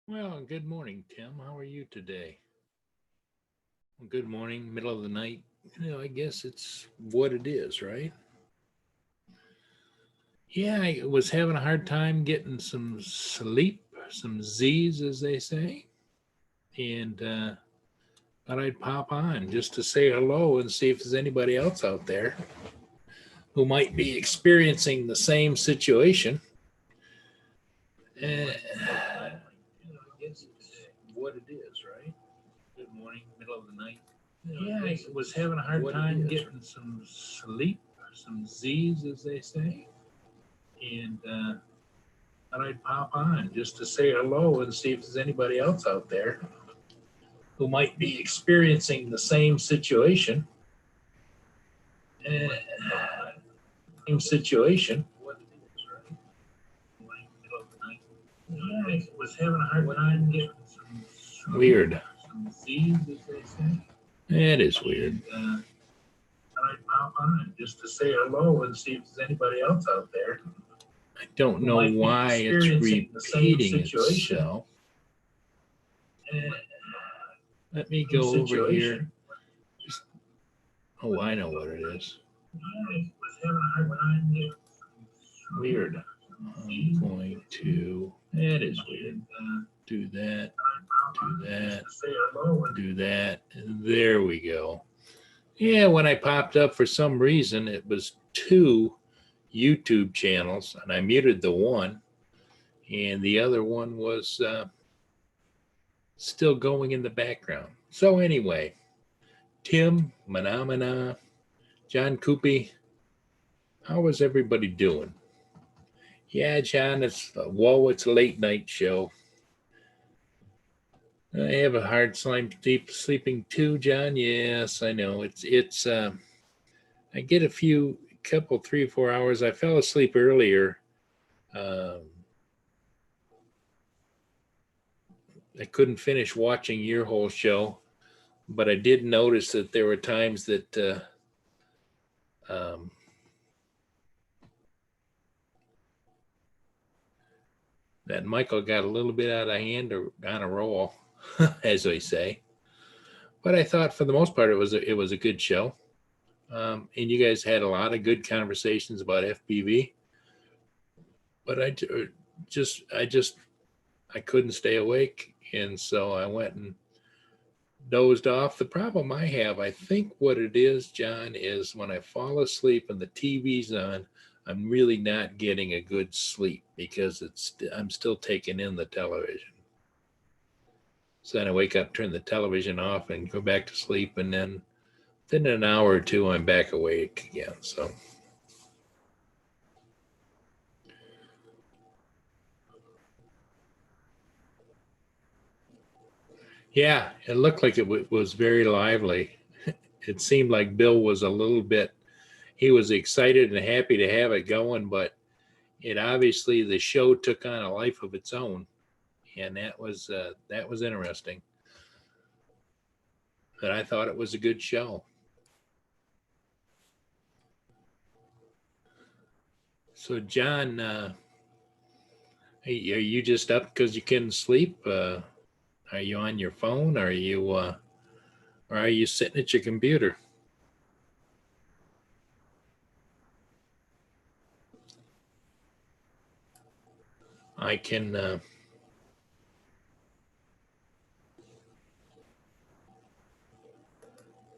Well, good morning, Tim. How are you today? Well, good morning, middle of the night. I guess it's what it is, right? Yeah, I was having a hard time getting some sleep, some Z's, as they say. And thought I'd pop on just to say hello and see if there's anybody else out there who might be experiencing the same situation. I guess it's what it is, right? Good morning, middle of the night. Yeah, I was having a hard time getting some sleep, some Z's, as they say. And thought I'd pop on just to say hello and see if there's anybody else out there who might be experiencing the same situation. Uh, Same situation. Yeah, I was having a hard time getting some weird. Some Z's, as they say. It is weird. I'd pop on just to say hello and see if there's anybody else out there. I don't know why it's repeating itself. Let me go over here. Oh, I know what it is. Weird. I'm going to. That is weird. Do that. Do that. Do that. There we go. Yeah, when I popped up, for some reason, it was two YouTube channels, and I muted the one, and the other one was still going in the background. So anyway, Tim, Manamana, John Coopy, how is everybody doing? Yeah, John, it's it's a late night show. I have a hard time deep sleeping too, John. Yes, I know. It's. I get a couple, 3 or 4 hours. I fell asleep earlier. Um, I couldn't finish watching your whole show, but I did notice that there were times that um, that Michael got a little bit out of hand or on a roll, as they say. But I thought for the most part it was a good show, and you guys had a lot of good conversations about FPV. But just I couldn't stay awake, and so I went and dozed off. The problem I have, I think what it is, John, is when I fall asleep and the TV's on, I'm really not getting a good sleep because I'm still taking in the television. So then I wake up, turn the television off, and go back to sleep, and then within an hour or two, I'm back awake again. So yeah, it looked like was very lively. It seemed like Bill was a little bit. He was excited and happy to have it going, but it obviously the show took on a life of its own, and that was interesting. But I thought it was a good show. So John, are you just up because you couldn't sleep? Are you on your phone? Or are you sitting at your computer? I can.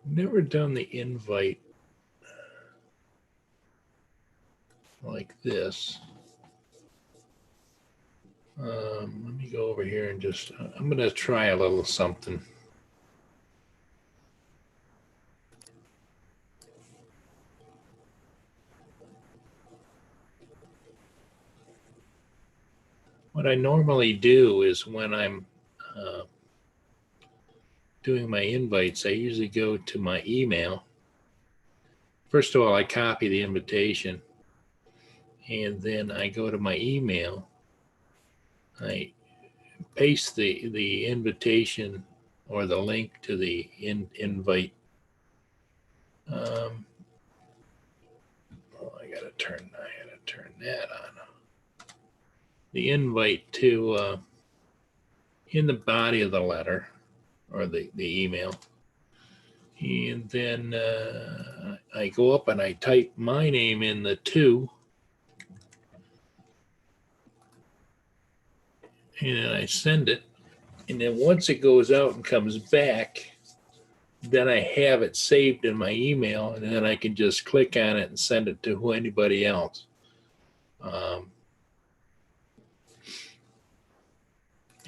Never done the invite like this. Let me go over here and just. I'm going to try a little something. What I normally do is when I'm uh, doing my invites, I usually go to my email. First of all, I copy the invitation, and then I go to my email. I paste the invitation or the link to the invite. Um, I gotta turn that on. The invite to in the body of the letter or the email. And then I go up and I type my name in the 2. And then I send it. And then once it goes out and comes back, then I have it saved in my email, and then I can just click on it and send it to anybody else.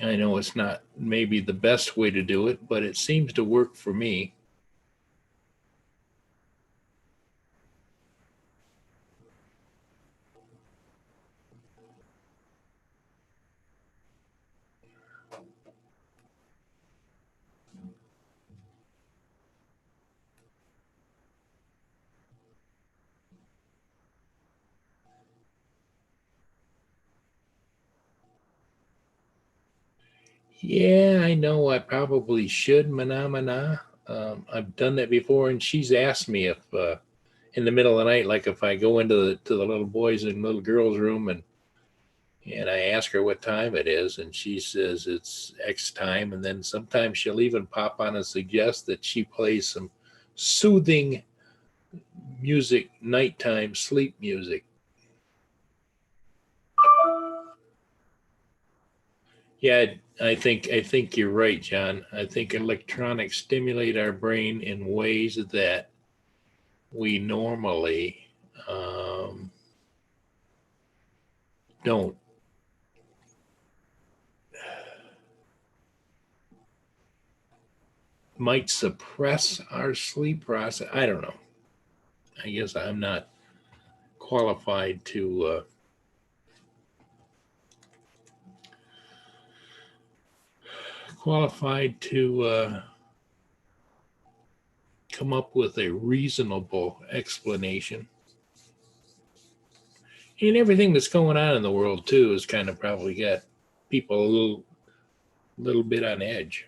I know it's not maybe the best way to do it, but it seems to work for me. Yeah, I know I probably should, mana. I've done that before, and she's asked me if in the middle of the night, like if I go into the little boys and little girls room and I ask her what time it is, and she says it's X time, and then sometimes she'll even pop on and suggest that she plays some soothing music, nighttime sleep music. Yeah, I think you're right, John. I think electronics stimulate our brain in ways that we normally don't. Might suppress our sleep process. I don't know. I guess I'm not qualified to come up with a reasonable explanation. And everything that's going on in the world too has kind of probably got people a little bit on edge.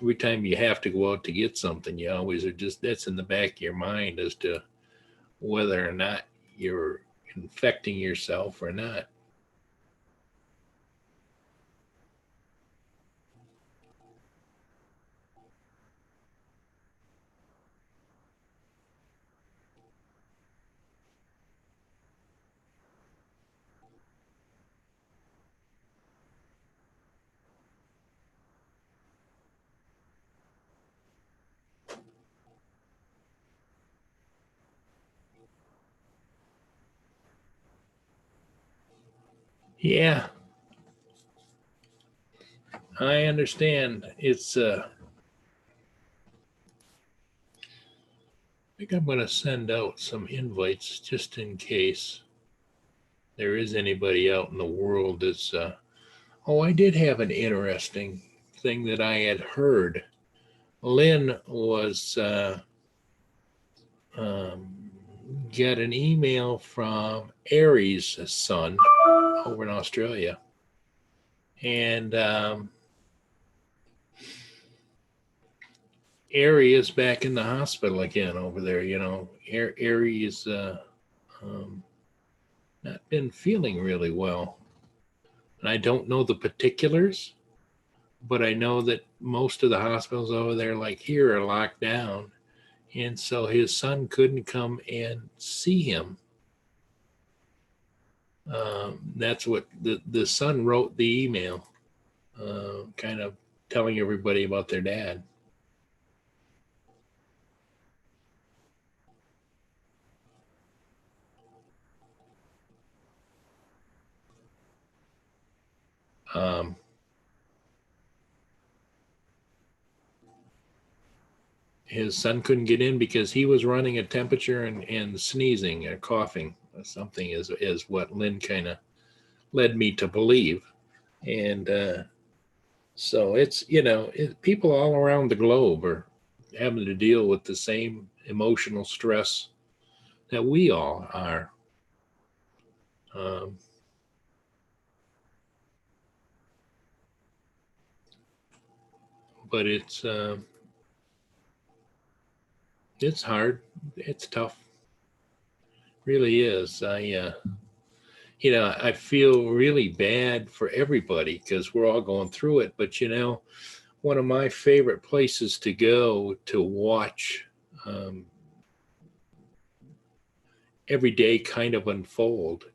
Every time you have to go out to get something, you always are just that's in the back of your mind as to whether or not you're infecting yourself or not. Yeah, I understand. It's I think I'm going to send out some invites just in case there is anybody out in the world that's oh, I did have an interesting thing that I had heard. Lynn was um, got an email from Aries' son over in Australia, and Ari is back in the hospital again over there. You know, Ari is um, not been feeling really well, and I don't know the particulars, but I know that most of the hospitals over there, like here, are locked down, and so his son couldn't come and see him. That's what the son wrote the email, kind of telling everybody about their dad. Um, his son couldn't get in because he was running a temperature and sneezing or coughing or something is what Lynn kind of led me to believe. And so it's, people all around the globe are having to deal with the same emotional stress that we all are. Um, but it's hard. It's tough. Really is. I I feel really bad for everybody because we're all going through it. But one of my favorite places to go to watch um, every day kind of unfold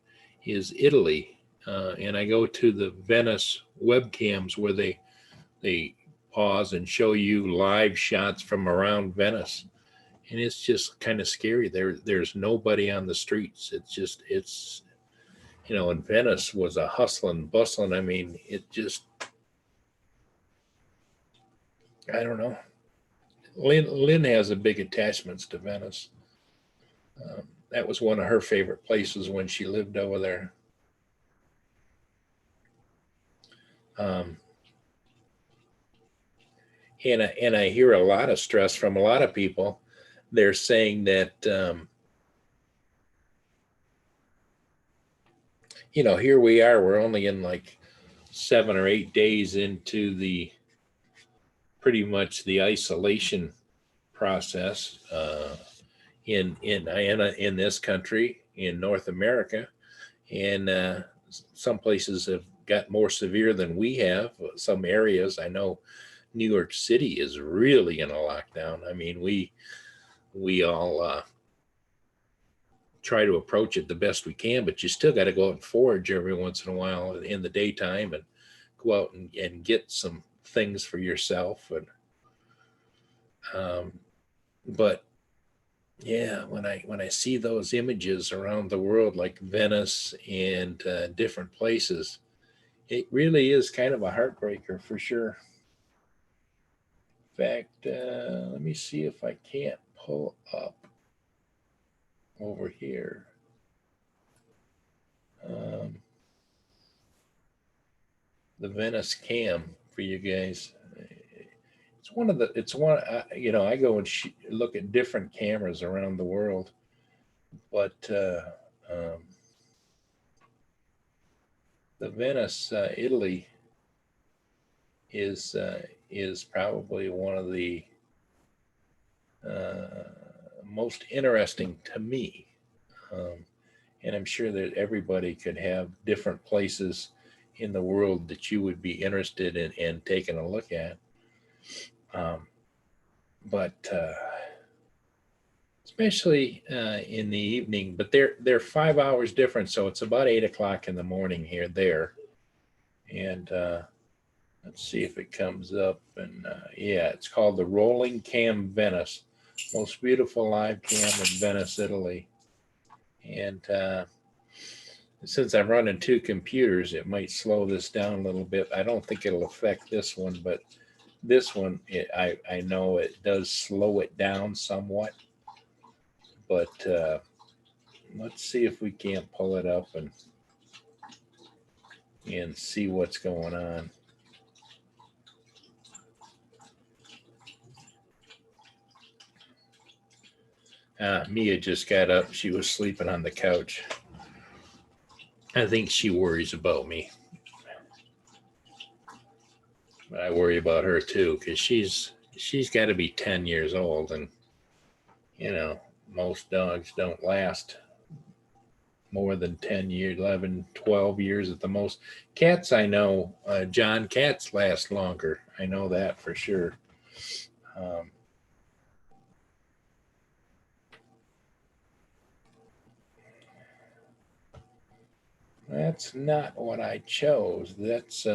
is Italy. And I go to the Venice webcams where they pause and show you live shots from around Venice. And it's just kind of scary. There's nobody on the streets. And Venice was a hustling, bustling. I mean, I don't know. Lynn has a big attachments to Venice. That was one of her favorite places when she lived over there. Um, and I hear a lot of stress from a lot of people. They're saying that here we are. We're only in like 7 or 8 days into the pretty much the isolation process in this country in North America, and some places have got more severe than we have. Some areas, I know, New York City is really in a lockdown. I mean, we all try to approach it the best we can, but you still got to go out and forage every once in a while in the daytime and go out and get some things for yourself. And but yeah, when I see those images around the world, like Venice and different places, it really is kind of a heartbreaker for sure. In fact, let me see if I can't pull up over here. Um, the Venice cam for you guys. It's one, I go and look at different cameras around the world, but the Venice, Italy is probably one of the uh, most interesting to me. Um, and I'm sure that everybody could have different places in the world that you would be interested in taking a look at. Um, but especially in the evening. But they're 5 hours different, so it's about 8 o'clock in the morning here there. And let's see if it comes up. And yeah, it's called the Rolling Cam Venice, most beautiful live cam in Venice, Italy. And since I'm running two computers, it might slow this down a little bit. I don't think it'll affect this one, but this one, I know it does slow it down somewhat. But let's see if we can't pull it up and see what's going on. Mia just got up. She was sleeping on the couch. I think she worries about me. But I worry about her too because she's got to be 10 years old, and most dogs don't last more than 10 years, 11, 12 years at the most. Cats, I know, John, cats last longer. I know that for sure. Um, that's not what I chose. That's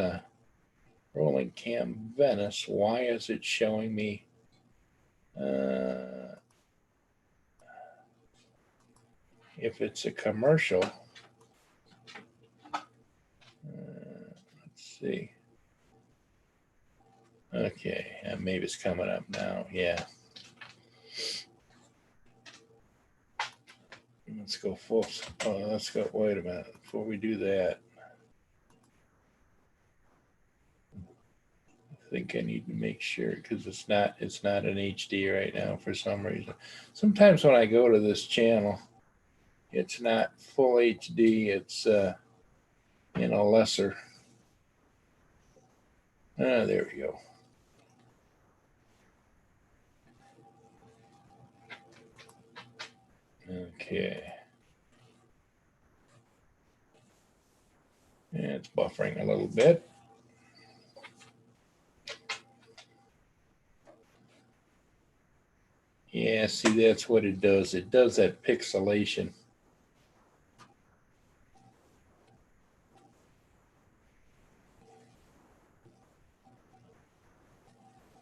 Rolling Cam Venice. Why is it showing me? Uh, if it's a commercial, let's see. Okay, maybe it's coming up now. Yeah. Let's go full. Oh, let's go. Wait a minute. Before we do that, I think I need to make sure because it's not an HD right now for some reason. Sometimes when I go to this channel, it's not full HD. It's lesser. There we go. Okay. It's buffering a little bit. Yeah, see, that's what it does. It does that pixelation.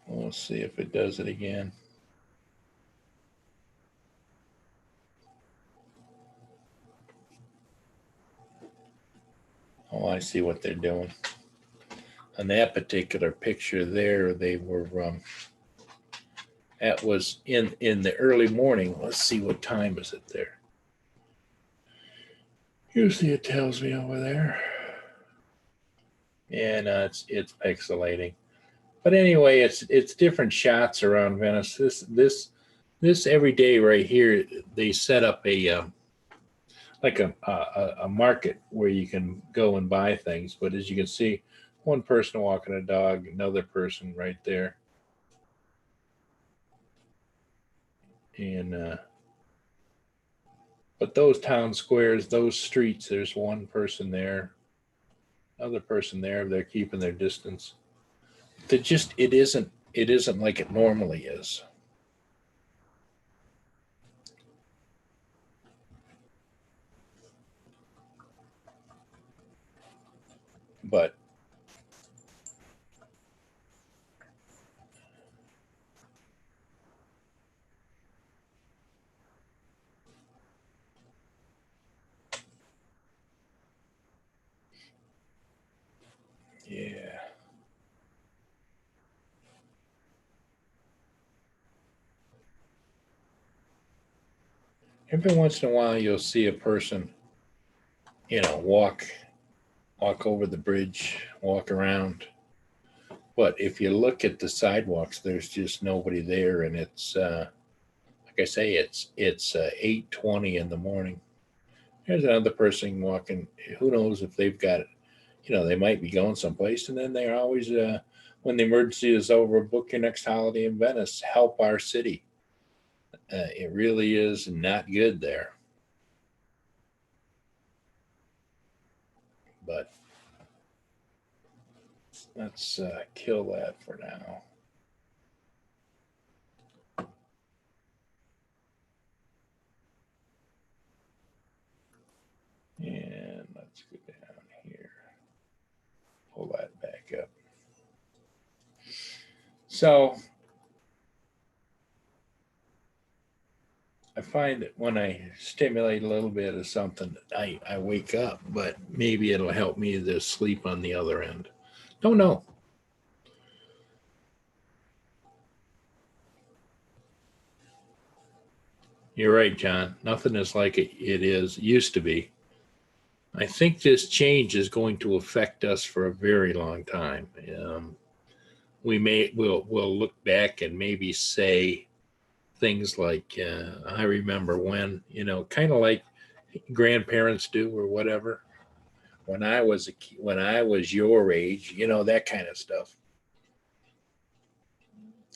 We'll see if it does it again. Oh, I see what they're doing. On that particular picture there, they were, that was in the early morning. Let's see, what time is it there? Usually it tells me over there. Yeah, no, it's pixelating. But anyway, it's different shots around Venice. This every day right here, they set up a like a market where you can go and buy things. But as you can see, one person walking a dog, another person right there, and but those town squares, those streets, there's one person there, another person there. They're keeping their distance. It isn't like it normally is. But yeah. Every once in a while you'll see a person, walk over the bridge, walk around. But if you look at the sidewalks, there's just nobody there, and it's like I say, it's 8:20 in the morning. There's another person walking. Who knows if they've got it? They might be going someplace, and then they're always when the emergency is over, book your next holiday in Venice. Help our city. It really is not good there. But let's kill that for now. And let's go down here. Pull that back up. So I find that when I stimulate a little bit of something, I wake up, but maybe it'll help me to sleep on the other end. Don't know. You're right, John. Nothing is like it used to be. I think this change is going to affect us for a very long time. We'll look back and maybe say things like, I remember when, kind of like grandparents do or whatever. When I was your age, that kind of stuff.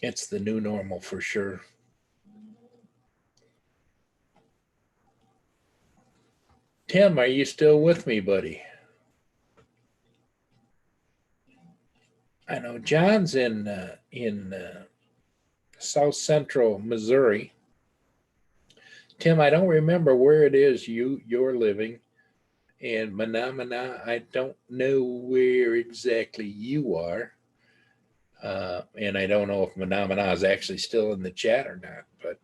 It's the new normal for sure. Tim, are you still with me, buddy? I know John's in South Central Missouri. Tim, I don't remember where it is you're living. And Manamana, I don't know where exactly you are. And I don't know if Manamana is actually still in the chat or not. But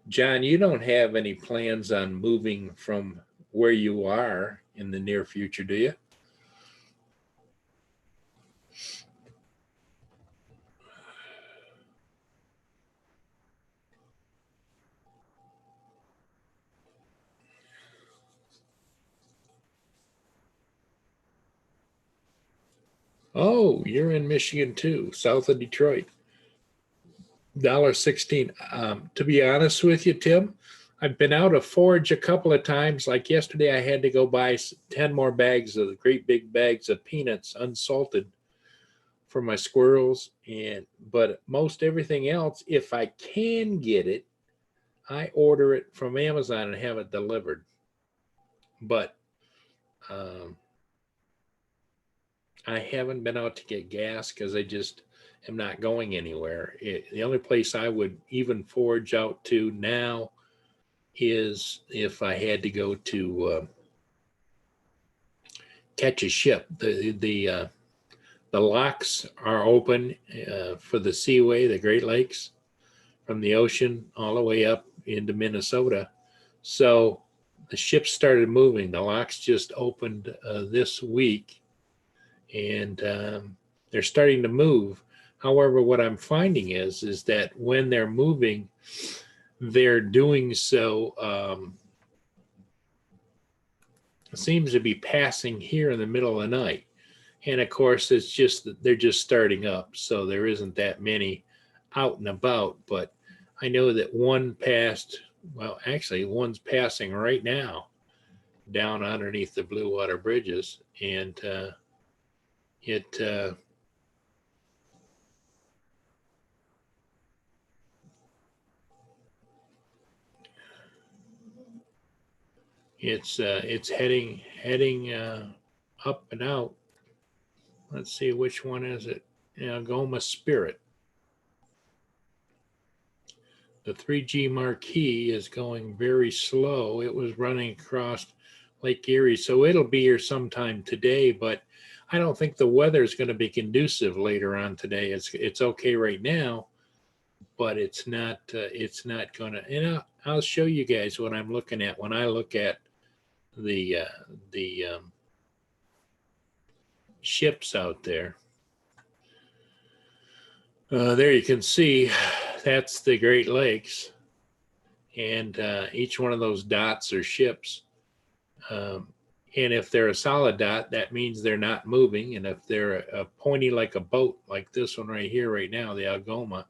John, you don't have any plans on moving from where you are in the near future, do you? Oh, you're in Michigan too, south of Detroit. $1.16. To be honest with you, Tim, I've been out of forage a couple of times. Like yesterday, I had to go buy 10 more bags of the great big bags of peanuts, unsalted, for my squirrels. But most everything else, if I can get it, I order it from Amazon and have it delivered. But um, I haven't been out to get gas because I just am not going anywhere. The only place I would even forage out to now is if I had to go to catch a ship. The locks are open for the Seaway, the Great Lakes, from the ocean all the way up into Minnesota. So the ships started moving. The locks just opened this week, and they're starting to move. However, what I'm finding is that when they're moving, they're doing so. It seems to be passing here in the middle of the night, and of course, it's just that they're just starting up, so there isn't that many out and about. But I know that one passed. Well, actually, one's passing right now down underneath the Blue Water bridges, and it it's heading up and out. Let's see, which one is it? Algoma Spirit. The 3G Marquis is going very slow. It was running across Lake Erie, so it'll be here sometime today. But I don't think the weather is going to be conducive later on today. It's okay right now, but it's not going to. And I'll show you guys what I'm looking at when I look at the ships out there. There you can see that's the Great Lakes, and each one of those dots are ships. And if they're a solid dot, that means they're not moving. And if they're a pointy like a boat, like this one right here, right now, the Algoma,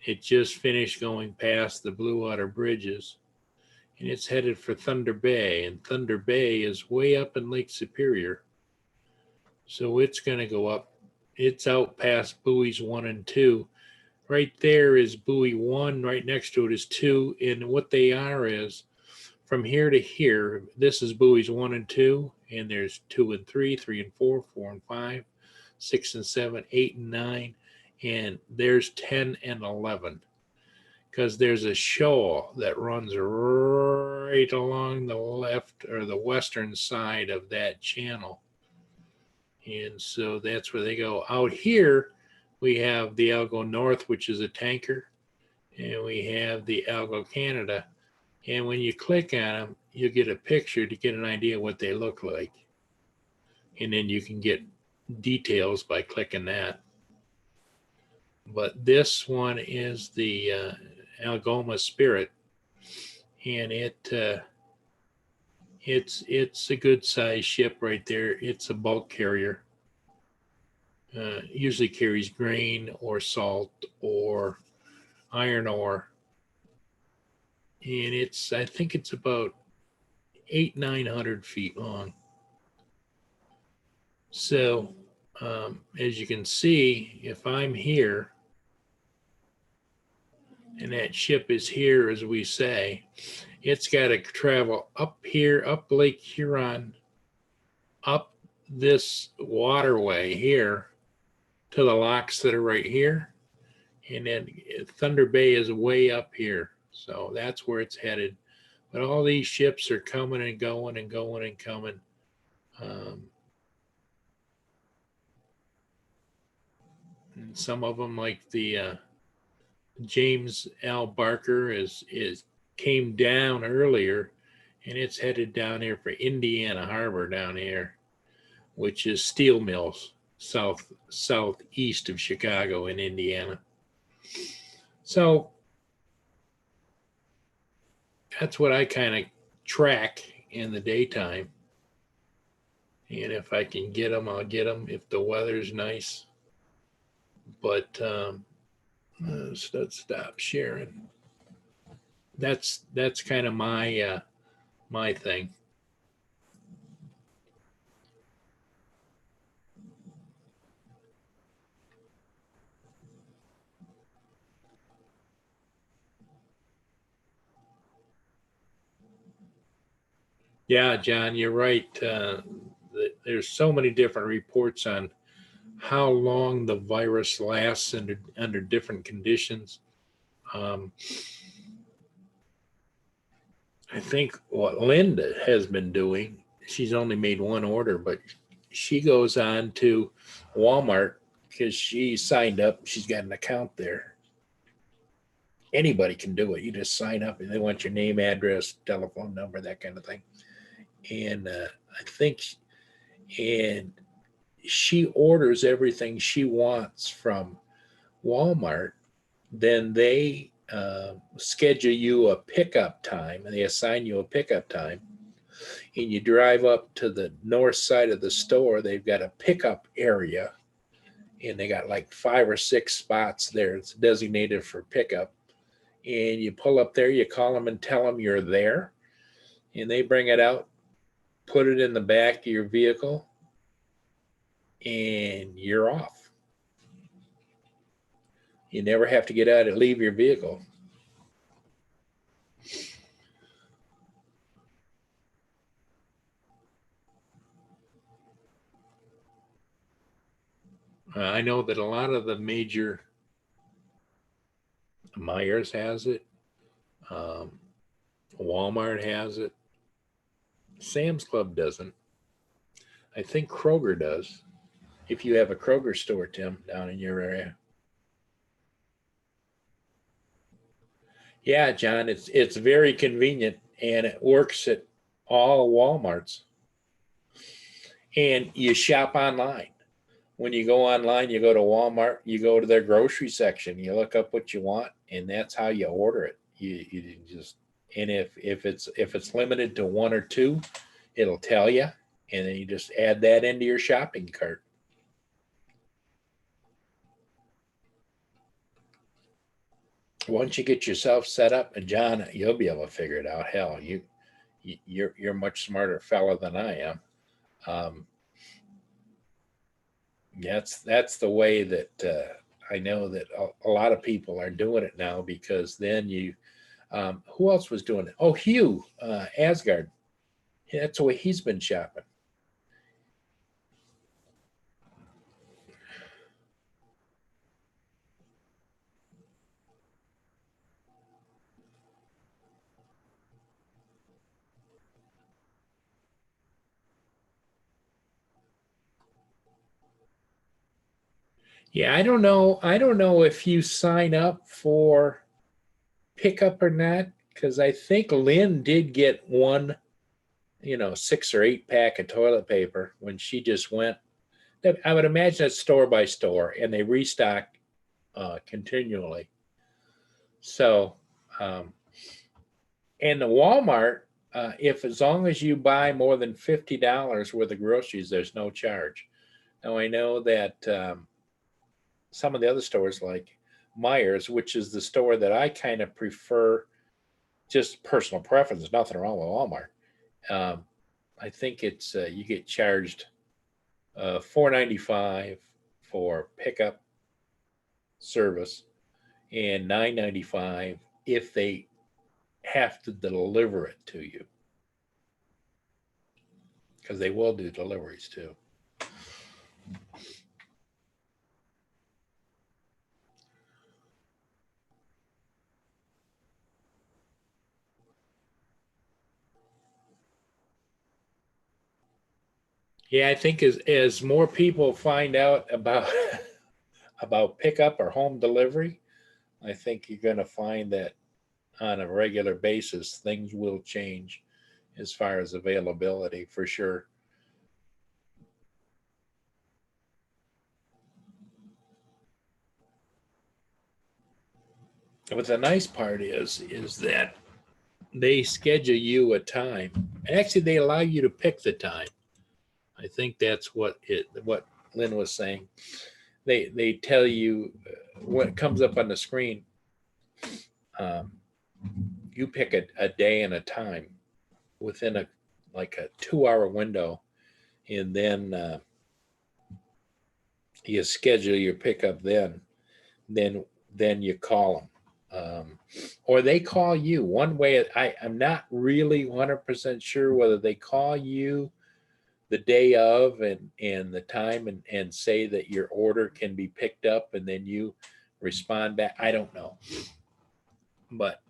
it just finished going past the Blue Water bridges, and it's headed for Thunder Bay. And Thunder Bay is way up in Lake Superior. So it's going to go up. It's out past buoys 1 and 2. Right there is buoy 1. Right next to it is 2. And what they are is from here to here, this is buoys 1 and 2. And there's 2 and 3, 3 and 4, 4 and 5, 6 and 7, 8 and 9. And there's 10 and 11. Because there's a shoal that runs right along the left or the western side of that channel. And so that's where they go. Out here, we have the Algo North, which is a tanker, and we have the Algo Canada. And when you click on them, you get a picture to get an idea what they look like. And then you can get details by clicking that. But this one is the Algoma Spirit, and it's a good size ship right there. It's a bulk carrier. Usually carries grain or salt or iron ore, and I think it's about 900 feet long. So as you can see, if I'm here and that ship is here, as we say, it's got to travel up here, up Lake Huron, up this waterway here to the locks that are right here. And then Thunder Bay is way up here. So that's where it's headed. But all these ships are coming and going and going and coming. And some of them, like the James L. Barker, came down earlier, and it's headed down here for Indiana Harbor down here, which is steel mills southeast of Chicago in Indiana. So that's what I kind of track in the daytime. And if I can get them, I'll get them if the weather's nice. But let's stop sharing. that's kind of my my thing. Yeah, John, you're right. There's so many different reports on how long the virus lasts under different conditions. Um, I think what Linda has been doing, she's only made one order, but she goes on to Walmart because she signed up. She's got an account there. Anybody can do it. You just sign up and they want your name, address, telephone number, that kind of thing. And I think, and she orders everything she wants from Walmart. Then they schedule you a pickup time and they assign you a pickup time. And you drive up to the north side of the store. They've got a pickup area and they got like 5 or 6 spots there. It's designated for pickup. And you pull up there, you call them and tell them you're there. And they bring it out, put it in the back of your vehicle, and you're off. You never have to get out and leave your vehicle. I know that a lot of the major Myers has it. Walmart has it. Sam's Club doesn't. I think Kroger does. If you have a Kroger store, Tim, down in your area. Yeah, John, it's very convenient and it works at all Walmarts. And you shop online. When you go online, you go to Walmart, you go to their grocery section, you look up what you want, and that's how you order it. You just, and if it's limited to 1 or 2, it'll tell you, and then you just add that into your shopping cart. Once you get yourself set up, and John, you'll be able to figure it out. Hell, you're a much smarter fella than I am. Um, that's the way that I know that a lot of people are doing it now because then you, who else was doing it? Oh, Hugh Asgard. Yeah, that's the way he's been shopping. Yeah, I don't know. I don't know if you sign up for pickup or not because I think Lynn did get one, 6 or 8 pack of toilet paper when she just went. I would imagine it's store by store and they restock continually. So, um, and the Walmart, if as long as you buy more than $50 worth of groceries, there's no charge. Now I know that some of the other stores like Myers, which is the store that I kind of prefer, just personal preference, nothing wrong with Walmart. Um, I think it's you get charged $4.95 for pickup service and $9.95 if they have to deliver it to you because they will do deliveries too. Yeah, I think as more people find out about about pickup or home delivery, I think you're going to find that on a regular basis things will change as far as availability for sure. But the nice part is that they schedule you a time. Actually, they allow you to pick the time. I think that's what Lynn was saying. They tell you what comes up on the screen. Um, you pick a day and a time within a 2-hour window, and then you schedule your pickup then then you call them, or they call you. One way, I'm not really 100% sure whether they call you the day of and the time and say that your order can be picked up, and then you respond back. I don't know, but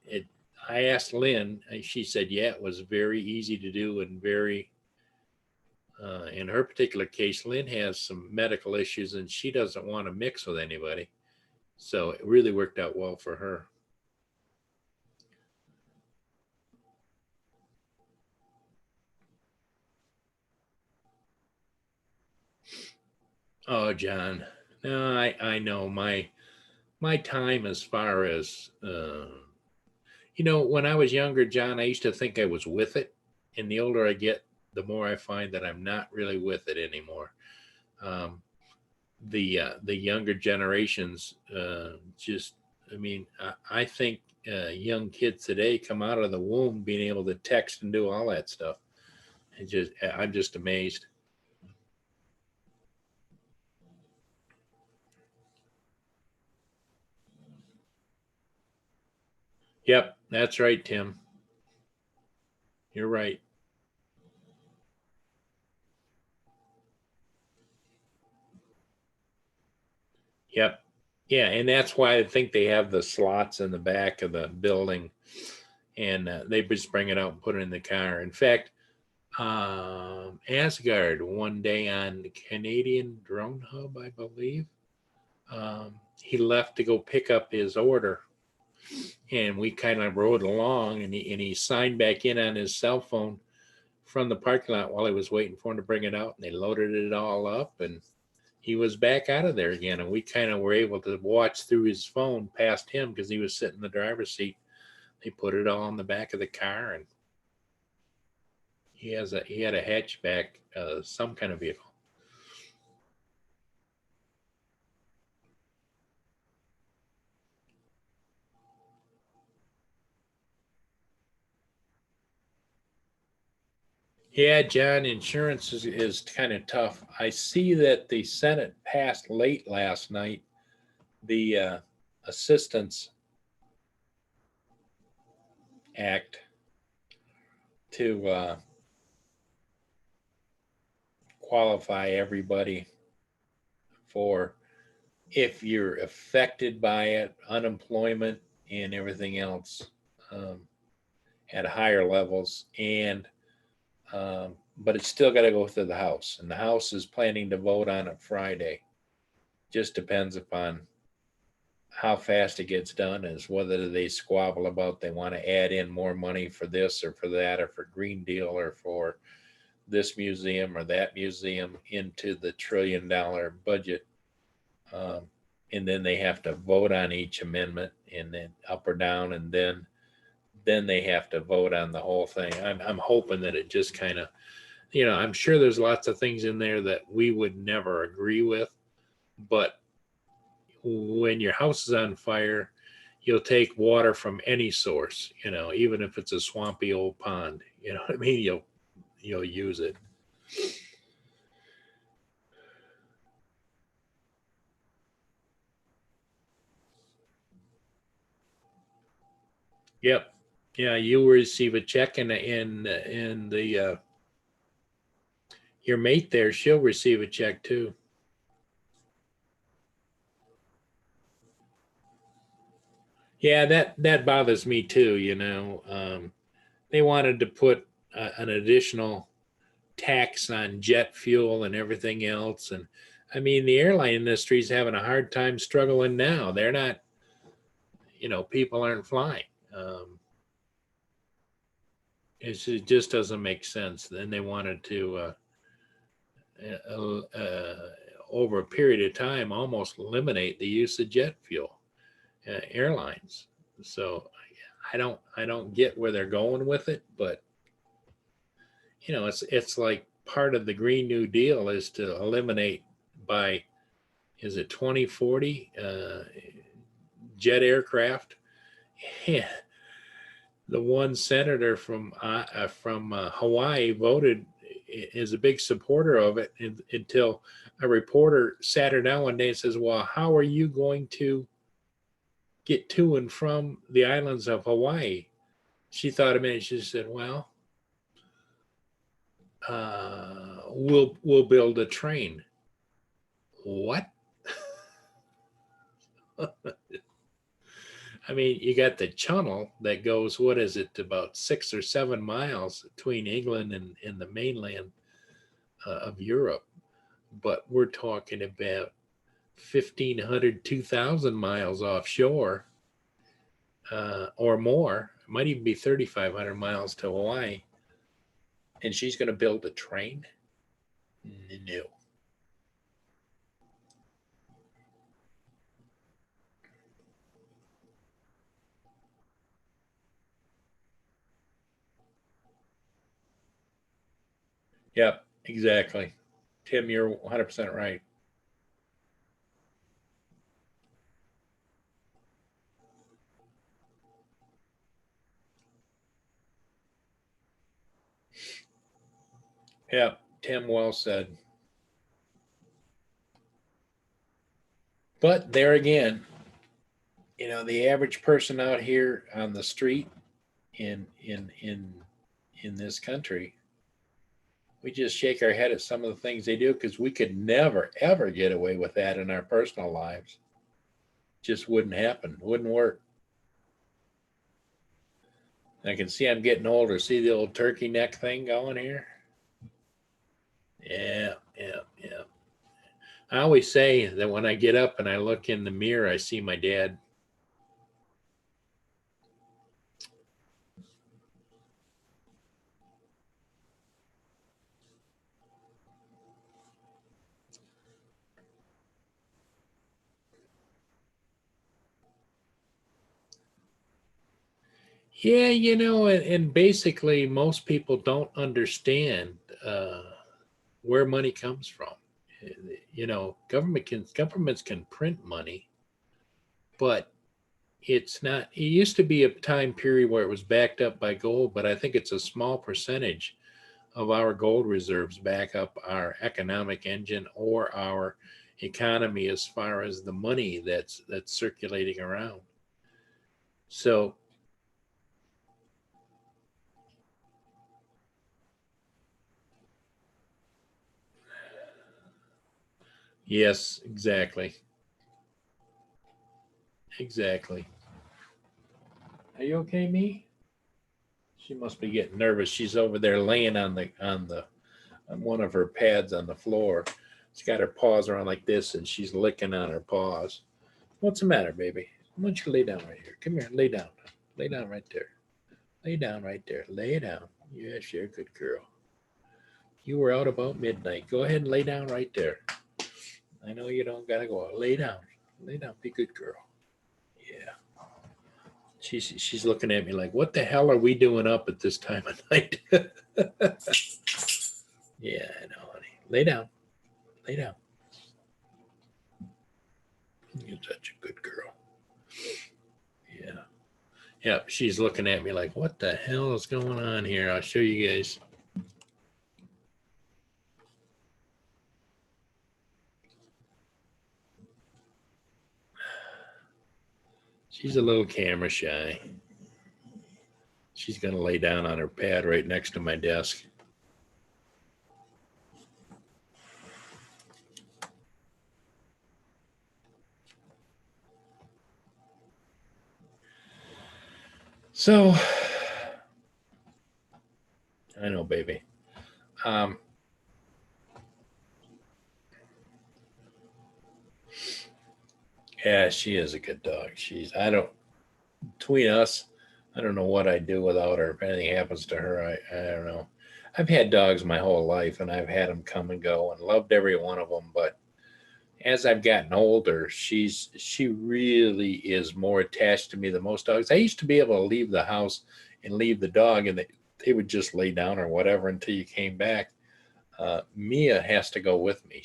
I asked Lynn, and she said, yeah, it was very easy to do and very, in her particular case, Lynn has some medical issues and she doesn't want to mix with anybody. So it really worked out well for her. Oh, John, no, I know my time as far as, when I was younger, John, I used to think I was with it. And the older I get, the more I find that I'm not really with it anymore. The younger generations just, I think young kids today come out of the womb being able to text and do all that stuff. I'm just amazed. Yep, that's right, Tim. You're right. Yep. Yeah, and that's why I think they have the slots in the back of the building, and they just bring it out and put it in the car. In fact, Asgard one day on Canadian Drone Hub, I believe, he left to go pick up his order, and we kind of rode along, and he signed back in on his cell phone from the parking lot while he was waiting for him to bring it out, and they loaded it all up, and he was back out of there again, and we kind of were able to watch through his phone past him because he was sitting in the driver's seat. They put it all in the back of the car, and he had a hatchback, some kind of vehicle. Yeah, John, insurance is kind of tough. I see that the Senate passed late last night the Assistance Act to qualify everybody for, if you're affected by it, unemployment and everything else, at higher levels. And but it's still got to go through the House, and the House is planning to vote on it Friday. Just depends upon how fast it gets done, is whether they squabble about they want to add in more money for this or for that or for Green Deal or for this museum or that museum into the $1 trillion budget. And then they have to vote on each amendment and then up or down, and then they have to vote on the whole thing. I'm hoping that it just kind of, I'm sure there's lots of things in there that we would never agree with, but when your house is on fire, you'll take water from any source, even if it's a swampy old pond, you know what I mean? You'll use it. Yep. Yeah, you will receive a check, and the your mate there, she'll receive a check too. Yeah, that bothers me too. They wanted to put an additional tax on jet fuel and everything else, and the airline industry is having a hard time struggling now. They're not, people aren't flying. It just doesn't make sense. Then they wanted to, over a period of time, almost eliminate the use of jet fuel, airlines. So I don't get where they're going with it, but it's like part of the Green New Deal is to eliminate by, is it 2040, jet aircraft? Yeah, the one senator from Hawaii voted is a big supporter of it until a reporter sat her down one day and says, "Well, how are you going to get to and from the islands of Hawaii?" She thought a minute. She said, "Well, we'll build a train." What? I mean, you got the channel that goes, what is it, about 6 or 7 miles between England and the mainland of Europe. But we're talking about 1,500, 2,000 miles offshore or more. It might even be 3,500 miles to Hawaii. And she's going to build a train? No. Yep, exactly. Tim, you're 100% right. Yep, Tim, well said. But there again, the average person out here on the street in this country, we just shake our head at some of the things they do because we could never ever get away with that in our personal lives. Just wouldn't happen. Wouldn't work. I can see I'm getting older. See the old turkey neck thing going here? Yeah, yeah, yeah. I always say that when I get up and I look in the mirror, I see my dad. Yeah, and basically most people don't understand where money comes from. Governments can print money, but it's not. It used to be a time period where it was backed up by gold, but I think it's a small percentage of our gold reserves back up our economic engine or our economy as far as the money that's circulating around. So yes, exactly. Exactly. Are you okay, me? She must be getting nervous. She's over there laying on one of her pads on the floor. She's got her paws around like this, and she's licking on her paws. What's the matter, baby? Why don't you lay down right here? Come here, lay down. Lay down right there. Lay down right there. Lay down. Yes, you're a good girl. You were out about midnight. Go ahead and lay down right there. I know you don't gotta go out. Lay down. Lay down. Be a good girl. Yeah. She's looking at me like, what the hell are we doing up at this time of night? Yeah, I know, honey. Lay down. Lay down. You're such a good girl. Yeah. Yeah. She's looking at me like, what the hell is going on here? I'll show you guys. She's a little camera shy. She's going to lay down on her pad right next to my desk. So, I know, baby. Yeah, she is a good dog. Between us, I don't know what I'd do without her. If anything happens to her, I don't know. I've had dogs my whole life and I've had them come and go and loved every one of them. But as I've gotten older, she really is more attached to me than most dogs. I used to be able to leave the house and leave the dog and they would just lay down or whatever until you came back. Mia has to go with me.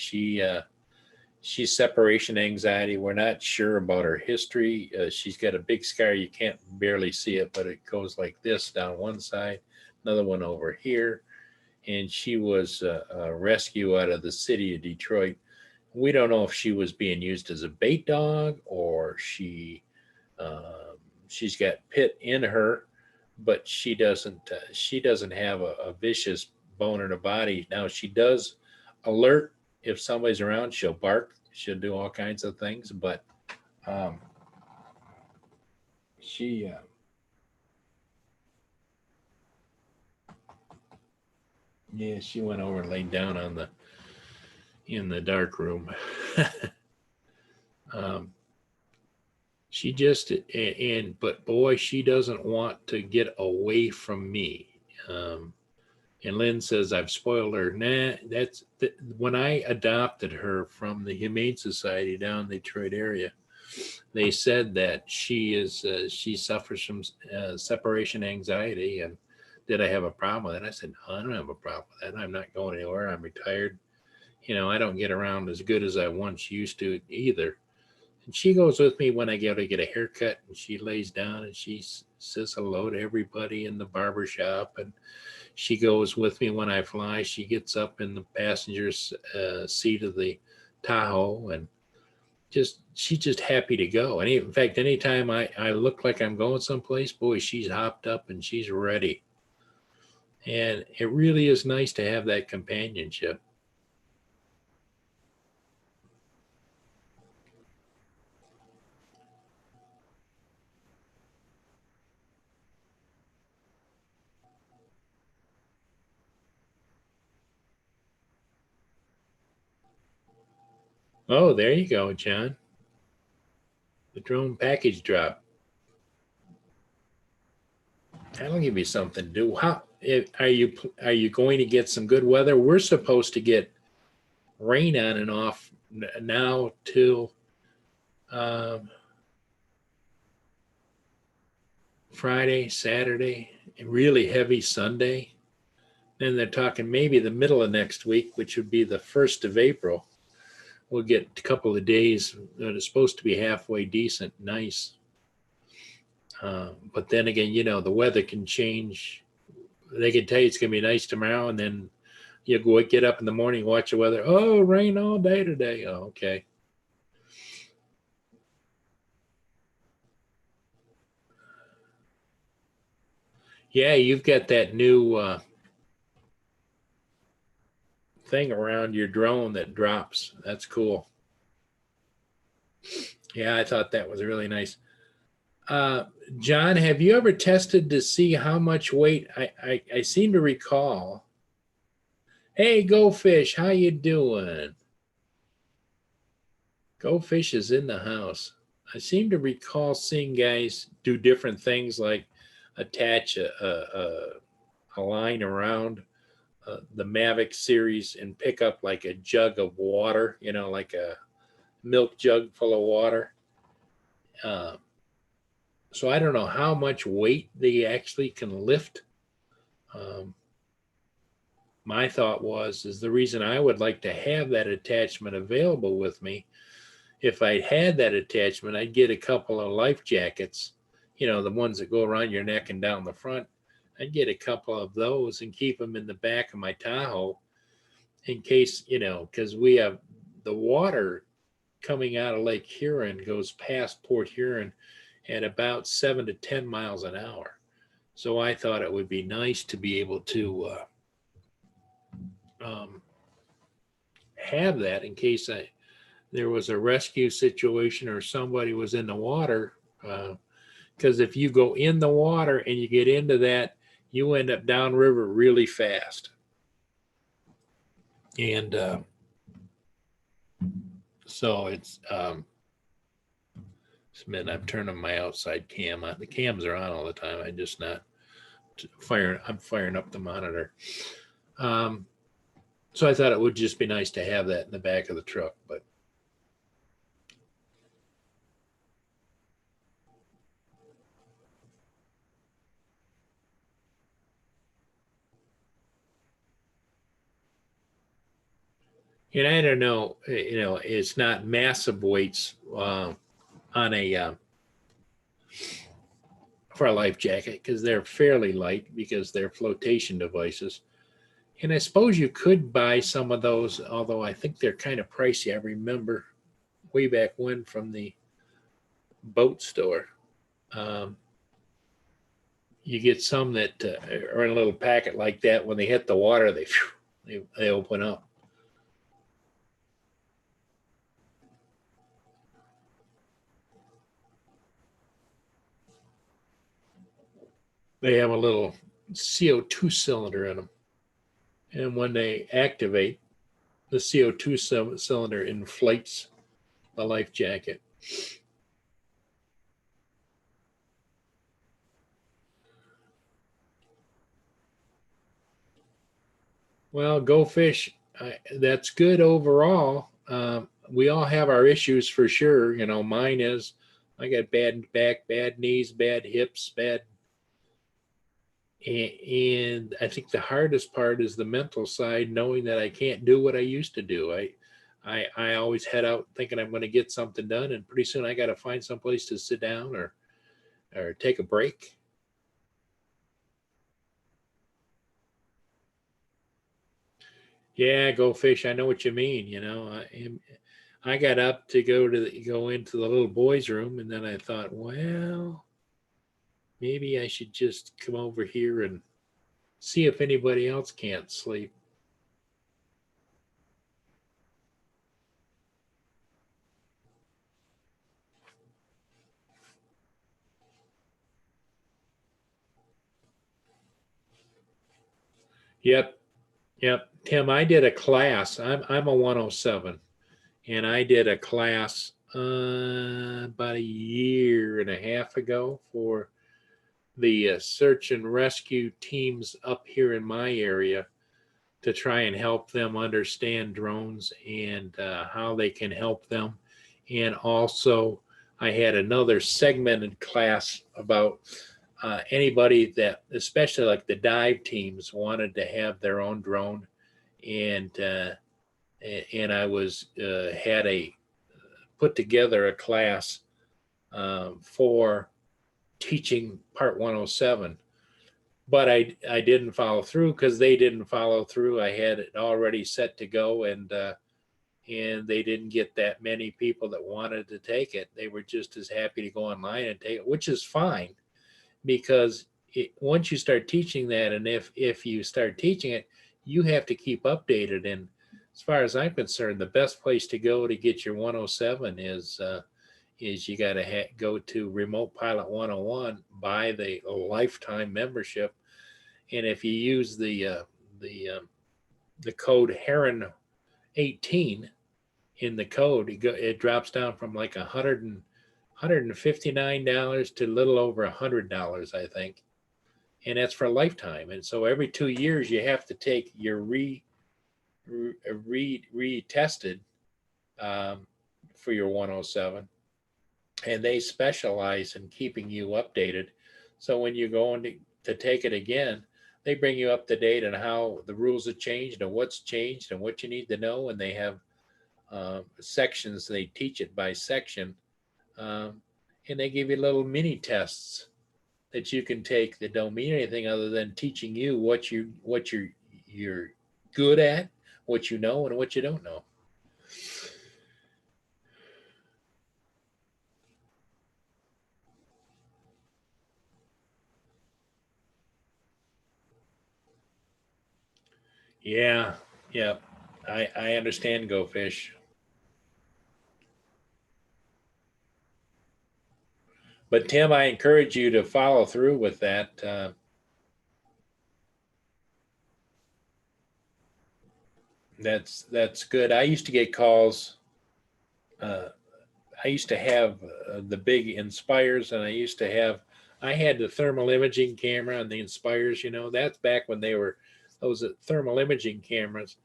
she's separation anxiety. We're not sure about her history. She's got a big scar. You can't barely see it, but it goes like this down one side, another one over here. And she was a rescue out of the city of Detroit. We don't know if she was being used as a bait dog or she's got pit in her, but she doesn't have a vicious bone in her body. Now she does alert if somebody's around. She'll bark. She'll do all kinds of things, but um, she yeah, she went over and laid down on the in the dark room. um, she just and but boy, she doesn't want to get away from me. Um, and Lynn says I've spoiled her. Nah, when I adopted her from the Humane Society down in the Detroit area. They said that she suffers from separation anxiety, and did I have a problem with it? I said, no, I don't have a problem with that. I'm not going anywhere. I'm retired. I don't get around as good as I once used to either. And she goes with me when I go to get a haircut, and she lays down and she says hello to everybody in the barber shop. And she goes with me when I fly. She gets up in the passenger seat of the Tahoe, and she's just happy to go. And in fact, anytime I look like I'm going someplace, boy, she's hopped up and she's ready. And it really is nice to have that companionship. Oh, there you go, John. The drone package drop. That'll give you something to do. Are you going to get some good weather? We're supposed to get rain on and off now till um, Friday, Saturday, and really heavy Sunday. Then they're talking maybe the middle of next week, which would be the 1st of April. We'll get a couple of days that is supposed to be halfway decent, nice. But then again, the weather can change. They can tell you it's going to be nice tomorrow, and then you go get up in the morning, watch the weather. Oh, rain all day today. Oh, okay. Yeah, you've got that new thing around your drone that drops. That's cool. Yeah, I thought that was really nice. Uh, John, have you ever tested to see how much weight? I seem to recall. Hey, Go Fish, how you doing? Go Fish is in the house. I seem to recall seeing guys do different things like attach a line around the Mavic series and pick up like a jug of water, like a milk jug full of water. Uh, so I don't know how much weight they actually can lift. Um, my thought is the reason I would like to have that attachment available with me. If I had that attachment, I'd get a couple of life jackets, the ones that go around your neck and down the front. I'd get a couple of those and keep them in the back of my Tahoe in case, because we have the water coming out of Lake Huron goes past Port Huron at about 7 to 10 miles an hour. So I thought it would be nice to be able to um, have that in case there was a rescue situation or somebody was in the water. Because if you go in the water and you get into that, you end up downriver really fast. And so it's I'm turning my outside cam on. The cams are on all the time. I'm just not firing. I'm firing up the monitor. So I thought it would just be nice to have that in the back of the truck, but And I don't know, it's not massive weights on a for a life jacket because they're fairly light because they're flotation devices. And I suppose you could buy some of those, although I think they're kind of pricey. I remember way back when from the boat store. Um, you get some that are in a little packet like that. When they hit the water, they open up. They have a little CO2 cylinder in them, and when they activate, the CO2 cylinder inflates the life jacket. Well, go fish. That's good overall. We all have our issues for sure. Mine is I got bad back, bad knees, bad hips, bad. And I think the hardest part is the mental side, knowing that I can't do what I used to do. I always head out thinking I'm going to get something done, and pretty soon I got to find some place to sit down or take a break. Yeah, go fish. I know what you mean. I got up to go into the little boys' room, and then I thought, well, maybe I should just come over here and see if anybody else can't sleep. Yep, yep. Tim, I did a class. I'm a 107, and I did a class about a year and a half ago for the search and rescue teams up here in my area to try and help them understand drones and how they can help them. And also, I had another segmented class about anybody that, especially like the dive teams, wanted to have their own drone, and I was had a put together a class for teaching Part 107, but I didn't follow through because they didn't follow through. I had it already set to go, and they didn't get that many people that wanted to take it. They were just as happy to go online and take it, which is fine because once you start teaching that, and if you start teaching it, you have to keep updated. And as far as I'm concerned, the best place to go to get your 107 is you got to go to Remote Pilot 101, buy the lifetime membership, and if you use the code Heron 18 in the code, it drops down from like $159 to a little over $100, I think, and that's for a lifetime. And so every 2 years you have to take your retested for your 107, and they specialize in keeping you updated. So when you go in to take it again, they bring you up to date on how the rules have changed and what's changed and what you need to know. And they have sections, they teach it by section, um, and they give you little mini tests that you can take that don't mean anything other than teaching you what you're good at, what you know, and what you don't know. Yeah, yeah, I understand. Go fish, but Tim, I encourage you to follow through with that. That's good. I used to get calls. Uh, I used to have the big Inspires, and I had the thermal imaging camera and the Inspires. That's back when they were those thermal imaging cameras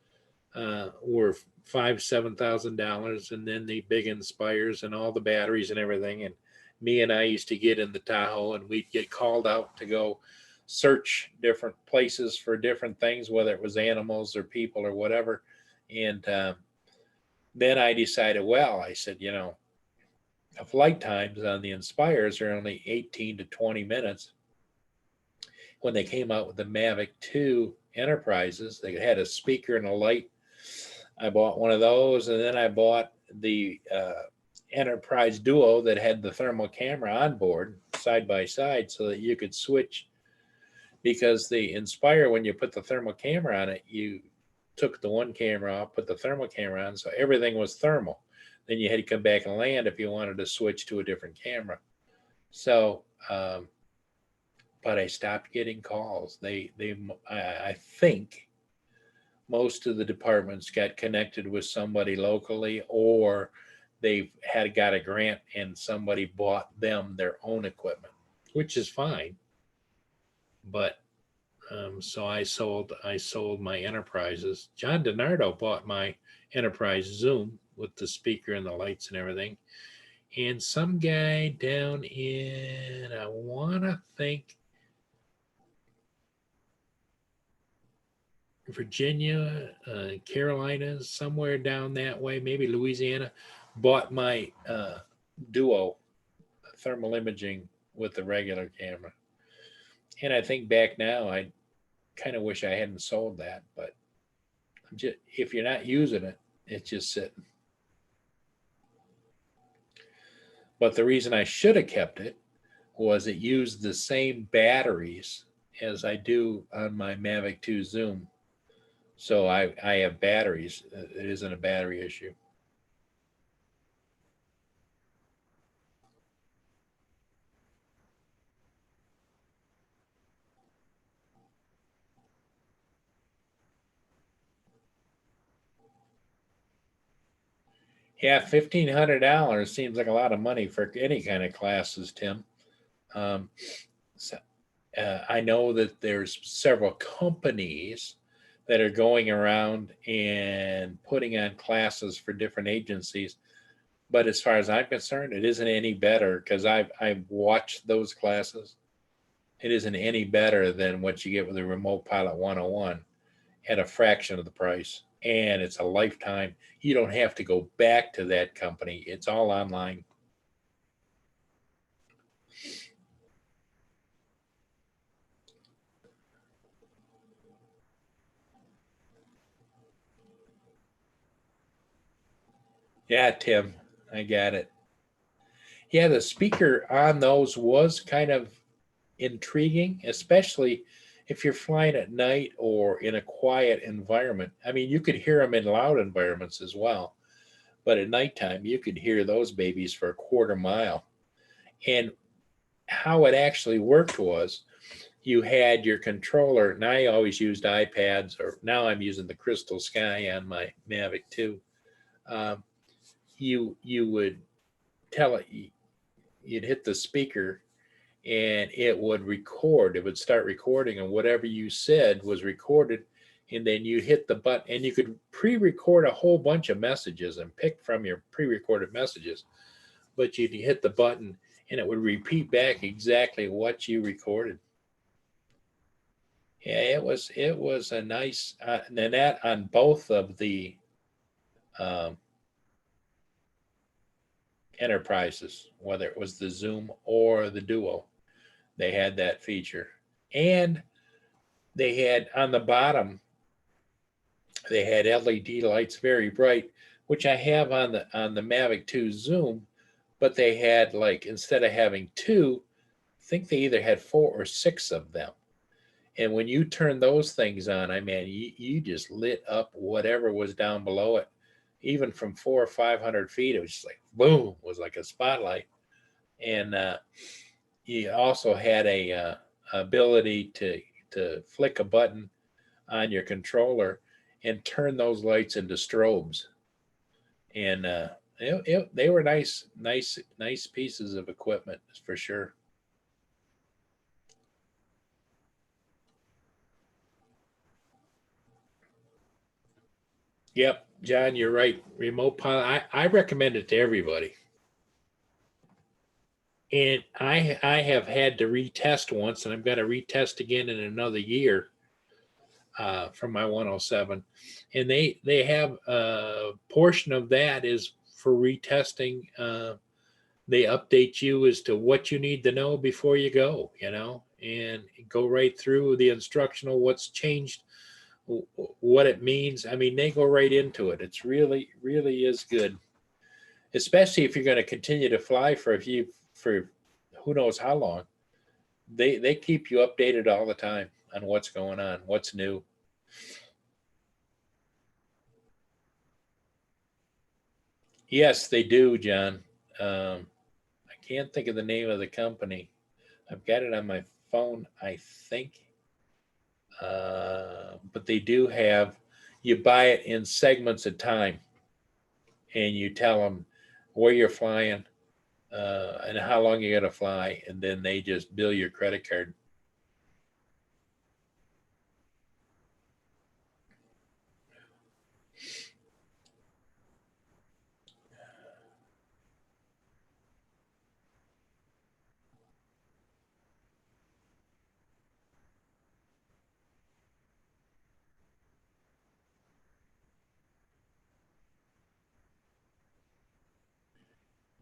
were $7,000, and then the big Inspires and all the batteries and everything. And me and I used to get in the Tahoe, and we'd get called out to go search different places for different things, whether it was animals or people or whatever. And then I decided, well, I said, the flight times on the Inspires are only 18 to 20 minutes. When they came out with the Mavic 2 Enterprises, they had a speaker and a light. I bought one of those, and then I bought the Enterprise Duo that had the thermal camera on board side by side so that you could switch, because the Inspire, when you put the thermal camera on it, you took the one camera off, put the thermal camera on, so everything was thermal. Then you had to come back and land if you wanted to switch to a different camera. So, but I stopped getting calls. I think most of the departments got connected with somebody locally, or they've got a grant and somebody bought them their own equipment, which is fine. But so I sold my Enterprises. John DiNardo bought my Enterprise Zoom with the speaker and the lights and everything. And some guy down in, I want to think, Virginia, Carolinas, somewhere down that way, maybe Louisiana, bought my Duo thermal imaging with the regular camera. And I think back now, I kind of wish I hadn't sold that, but if you're not using it, it's just sitting. But the reason I should have kept it was it used the same batteries as I do on my Mavic 2 Zoom. So I have batteries. It isn't a battery issue. Yeah, $1,500 seems like a lot of money for any kind of classes, Tim. So, I know that there's several companies that are going around and putting on classes for different agencies. But as far as I'm concerned, it isn't any better, because I've watched those classes. It isn't any better than what you get with the Remote Pilot 101 at a fraction of the price. And it's a lifetime. You don't have to go back to that company. It's all online. Yeah, Tim, I got it. Yeah, the speaker on those was kind of intriguing, especially if you're flying at night or in a quiet environment. I mean, you could hear them in loud environments as well, but at nighttime, you could hear those babies for a quarter mile. And how it actually worked was, you had your controller, and I always used iPads, or now I'm using the Crystal Sky on my Mavic 2. Um, you would tell it, you'd hit the speaker and it would record. It would start recording, and whatever you said was recorded. And then you hit the button, and you could pre-record a whole bunch of messages and pick from your pre-recorded messages. But you'd hit the button, and it would repeat back exactly what you recorded. Yeah, it was a nice, and that on both of the um, Enterprises, whether it was the Zoom or the Duo, they had that feature. And they had on the bottom, they had LED lights, very bright, which I have on the Mavic 2 Zoom, but they had, like, instead of having two, I think they either had 4 or 6 of them. And when you turn those things on, I mean, you just lit up whatever was down below it. Even from 400 or 500 feet, it was just like boom, it was like a spotlight. And you also had a ability to flick a button on your controller and turn those lights into strobes. And they were nice pieces of equipment for sure. Yep, John, you're right. Remote pilot, I recommend it to everybody. And I have had to retest once, and I'm going to retest again in another year from my 107, and they have a portion of that is for retesting. They update you as to what you need to know before you go, and go right through the instructional, what's changed, what it means. I mean, they go right into it. It's really, really is good, especially if you're going to continue to fly for who knows how long. They keep you updated all the time on what's going on, what's new. Yes, they do, John. I can't think of the name of the company. I've got it on my phone, I think. But they do have, you buy it in segments of time, and you tell them where you're flying and how long you're going to fly, and then they just bill your credit card.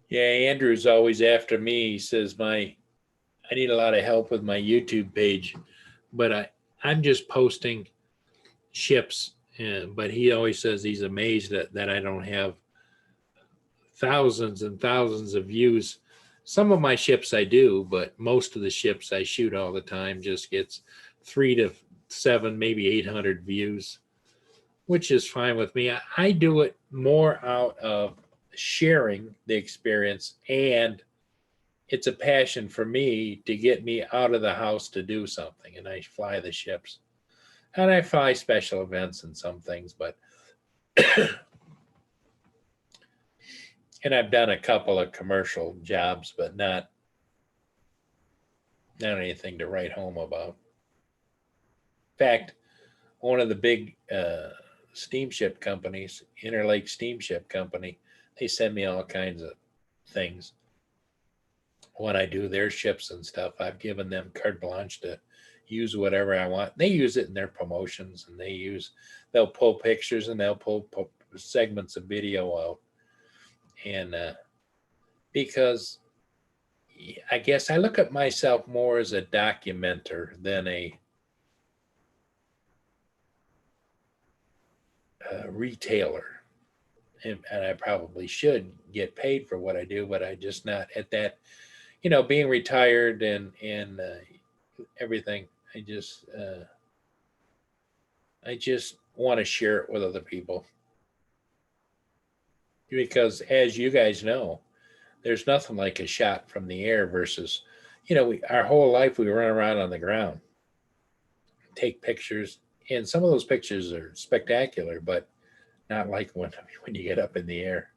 Yeah, Andrew's always after me. He says I need a lot of help with my YouTube page, but I'm just posting ships. But he always says he's amazed that I don't have thousands and thousands of views. Some of my ships I do, but most of the ships I shoot all the time just gets 3 to 7, maybe 800 views, which is fine with me. I do it more out of sharing the experience, and it's a passion for me to get me out of the house to do something, and I fly the ships. And I fly special events and some things, but and I've done a couple of commercial jobs, but not anything to write home about. In fact, one of the big steamship companies, Interlake Steamship Company, they send me all kinds of things when I do their ships and stuff. I've given them carte blanche to use whatever I want. They use it in their promotions, and they'll pull pictures, and they'll pull segments of video out. And because I guess I look at myself more as a documenter than a retailer. And I probably should get paid for what I do, but I just not at that, being retired and everything. I just want to share it with other people, because as you guys know, there's nothing like a shot from the air versus, our whole life we run around on the ground, take pictures, and some of those pictures are spectacular, but not like when you get up in the air.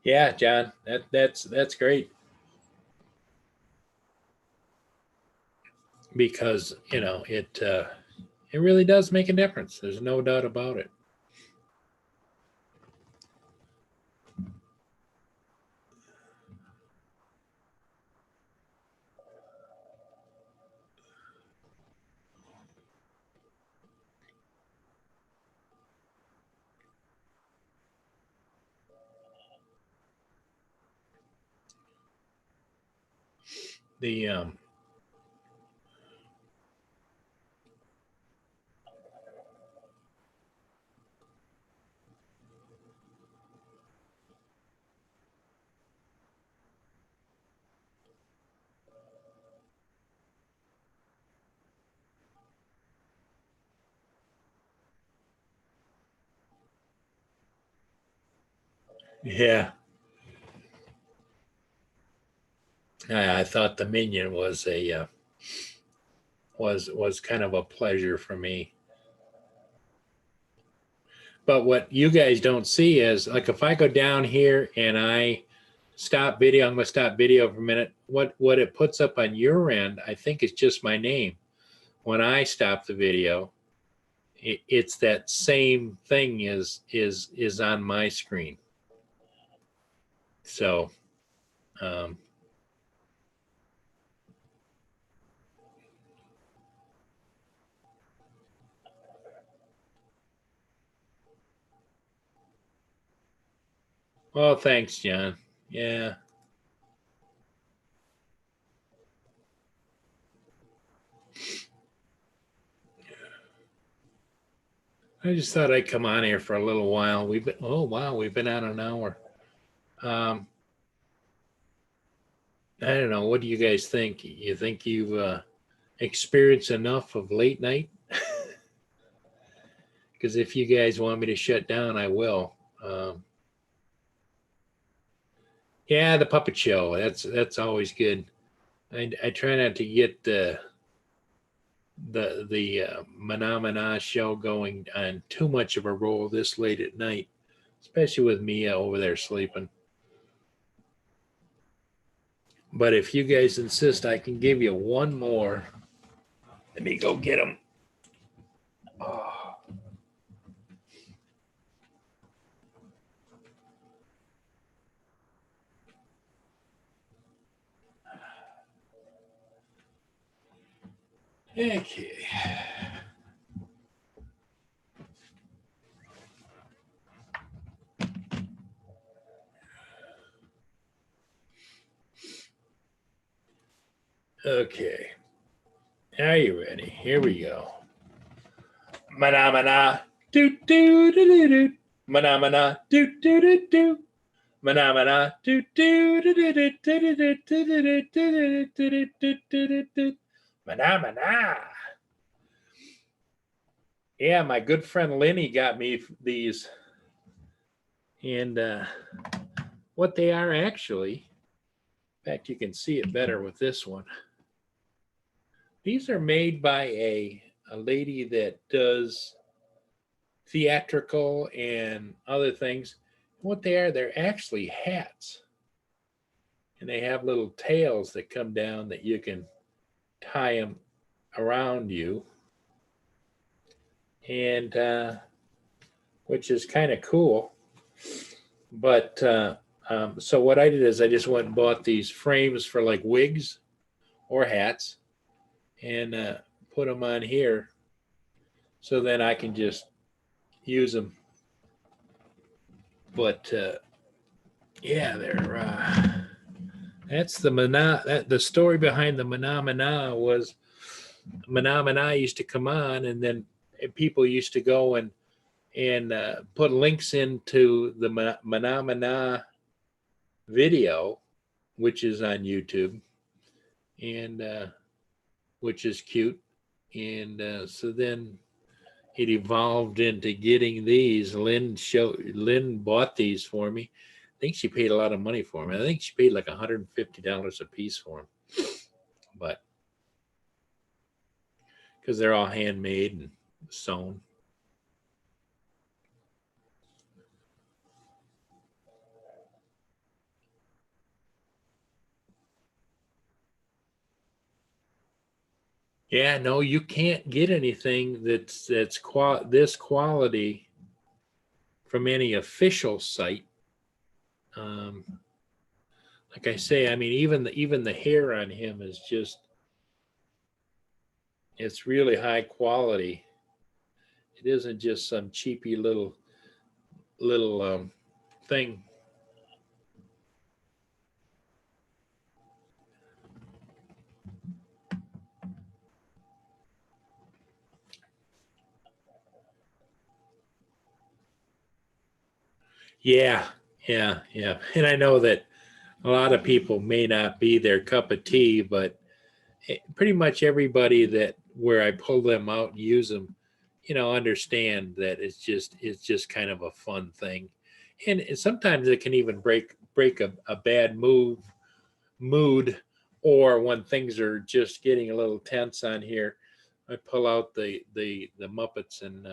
Yeah, John, that's great, because it really does make a difference. There's no doubt about it. The Yeah, I thought the Minion was a was kind of a pleasure for me. But what you guys don't see is, like, if I go down here and I stop video. I'm going to stop video for a minute. What it puts up on your end, I think it's just my name. When I stop the video, it's that same thing is on my screen. So, well, thanks, John. Yeah. I just thought I'd come on here for a little while. We've been, oh wow, we've been on an hour. I don't know. What do you guys think? You think you've experienced enough of late night? Because if you guys want me to shut down, I will. Yeah, the puppet show. That's always good. I try not to get the Mana show going on too much of a roll this late at night, especially with Mia over there sleeping. But if you guys insist, I can give you one more. Let me go get them. Oh. Okay. Okay. Are you ready? Here we go. Mana mana. Do do do do do. Mana mana. Do do do do. Mana mana. Do do do do do do do do do do. Mana mana. Yeah, my good friend Lenny got me these. And what they are actually, in fact, you can see it better with this one. These are made by a lady that does theatrical and other things. What they are, they're actually hats. And they have little tails that come down that you can tie them around you. And which is kind of cool. But so what I did is I just went and bought these frames for like wigs or hats and put them on here so then I can just use them. But yeah, they're that's the Mana. The story behind the Mana was Mana used to come on, and then people used to go and put links into the Mana video, which is on YouTube, and which is cute. And so then it evolved into getting these. Lynn bought these for me. I think she paid a lot of money for them. I think she paid like $150 a piece for them, but because they're all handmade and sewn. Yeah, no, you can't get anything that's this quality from any official site. Like I say, I mean, even the hair on him is just, it's really high quality. It isn't just some cheapy little thing. Yeah, yeah, yeah. And I know that a lot of people may not be their cup of tea, but pretty much everybody that where I pull them out and use them, understand that it's just kind of a fun thing, and sometimes it can even break a bad mood, or when things are just getting a little tense on here, I pull out the Muppets and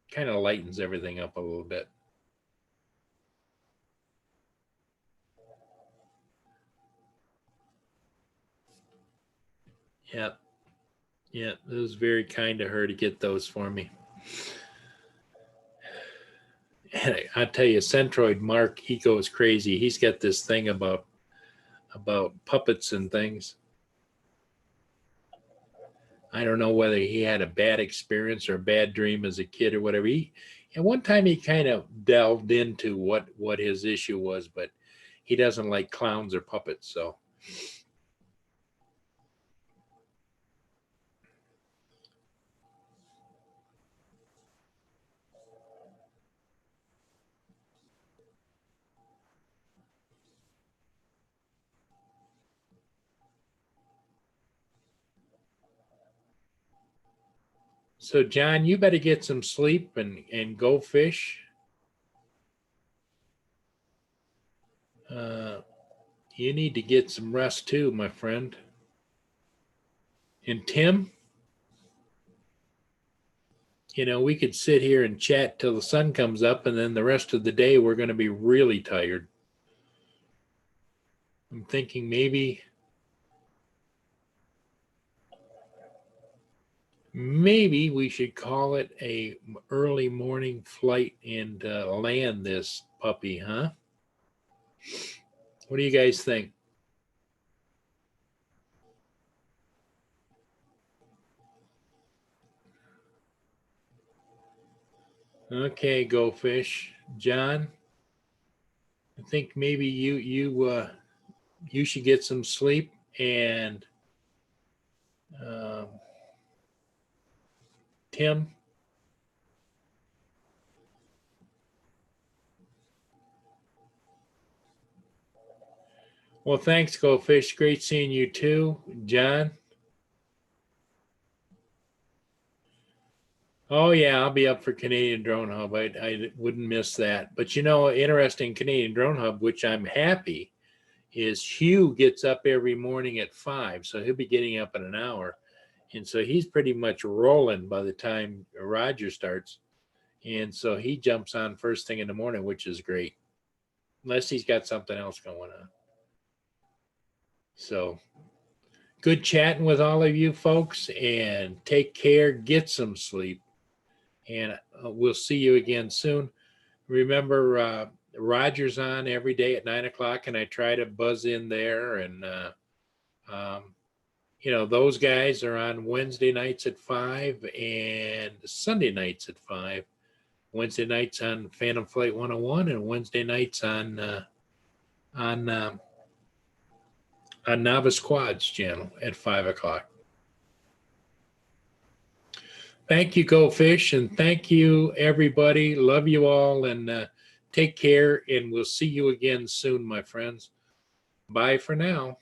kind of lightens everything up a little bit. Yeah. Yeah. It was very kind of her to get those for me. And I tell you, Centroid Mark, he goes crazy. He's got this thing about puppets and things. I don't know whether he had a bad experience or a bad dream as a kid or whatever. And one time he kind of delved into what his issue was, but he doesn't like clowns or puppets. So John, you better get some sleep and go fish. You need to get some rest too, my friend. And Tim, we could sit here and chat till the sun comes up, and then the rest of the day we're going to be really tired. I'm thinking maybe we should call it a early morning flight and land this puppy, huh? What do you guys think? Okay, Go Fish. John, I think maybe you should get some sleep, and um, Tim. Well, thanks, Go Fish. Great seeing you too, John. Oh yeah, I'll be up for Canadian Drone Hub. I wouldn't miss that. But interesting Canadian Drone Hub, which I'm happy, is Hugh gets up every morning at 5, so he'll be getting up in an hour, and so he's pretty much rolling by the time Roger starts, and so he jumps on first thing in the morning, which is great, unless he's got something else going on. So good chatting with all of you folks, and take care. Get some sleep, and we'll see you again soon. Remember, Roger's on every day at 9 o'clock, and I try to buzz in there. And those guys are on Wednesday nights at 5 and Sunday nights at 5. Wednesday nights on Phantom Flight 101, and Wednesday nights on Novice Quads channel at 5 o'clock. Thank you, Go Fish, and thank you, everybody. Love you all, and take care, and we'll see you again soon, my friends. Bye for now.